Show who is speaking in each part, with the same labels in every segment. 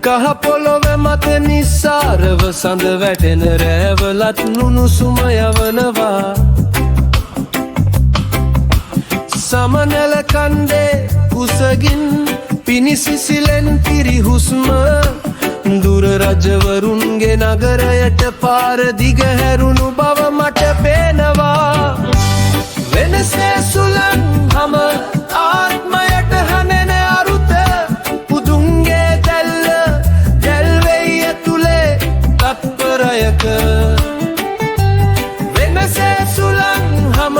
Speaker 1: කහ පොළොව මත නිස්සාරව සඳ වැටෙන රැවලත් නුනුසුම යවනවා සමනල කණ්ඩේ කුසගින් පිනිසිසිලෙන් පිරිහුස්ම දුර රජවරුන්ගේ නගරයට පාර දිග හැරුණු බව මට පේනවා වෙනසේ සුලන් හම ආත්මයට හනෙන අරුත පුදුන්ගේ දැල්ල දැල්වෙයි ඇතුලේ තත්පරයක වෙනසේ සුලන් හම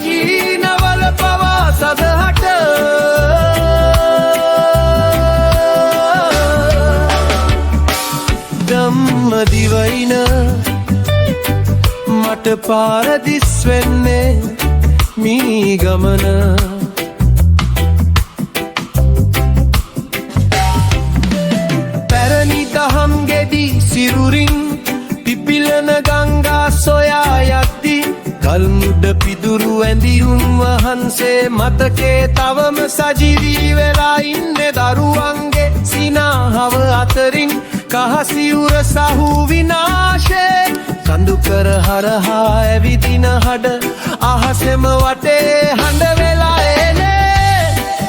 Speaker 1: හීනවල පවා සදහට ධම්මදිවයින මට පාරදිස් වෙන්නේ මී ගමන පැරණි දහම් ගෙඩි සිරුරින් පිපිලන ගංගා සොයා යද්දී කල්මුඩ පිදුරු ඇඳියුම් වහන්සේ මතකේ තවම සජීවී වෙලා ඉන්නේ දරුවන්ගේ සිනාහව අතරින් කහසිවුර සහු විනාශේ කඳුකර හරහා ඇවිදින හඩ අහසෙම වටේ හඬ වෙලා එනේ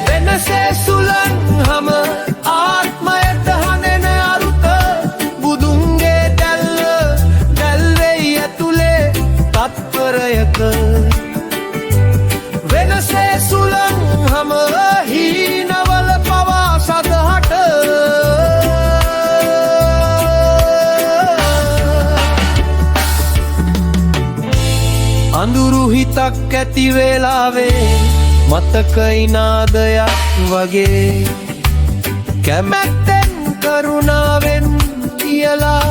Speaker 1: වෙනසේ සුලන් හම ආත්මයට හනෙන අරුත බුදුන්ගේ දැල්ල දැල්වෙයි ඇතුලේ තත්පරයක වෙනසේ සුලන් හම හීනවල පවා සදහට අඳුරු හිතක් ඇති වෙලාවේ මතකයි නාදයක් වගේ කැමැත්තෙන් කරුණාවෙන් කියලා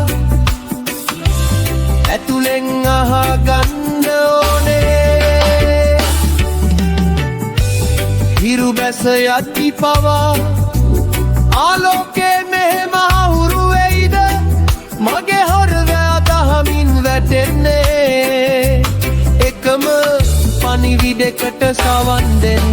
Speaker 1: ඇතුලෙන් අහගන්න ඕනේ හිරු බැස යති පවා ආලෝකේ මෙහෙම හුරු වෙයිද මගේ හොරවැ දහමින් වැටෙන්නේ එකම පණිවිඩකට සවන් දෙන්න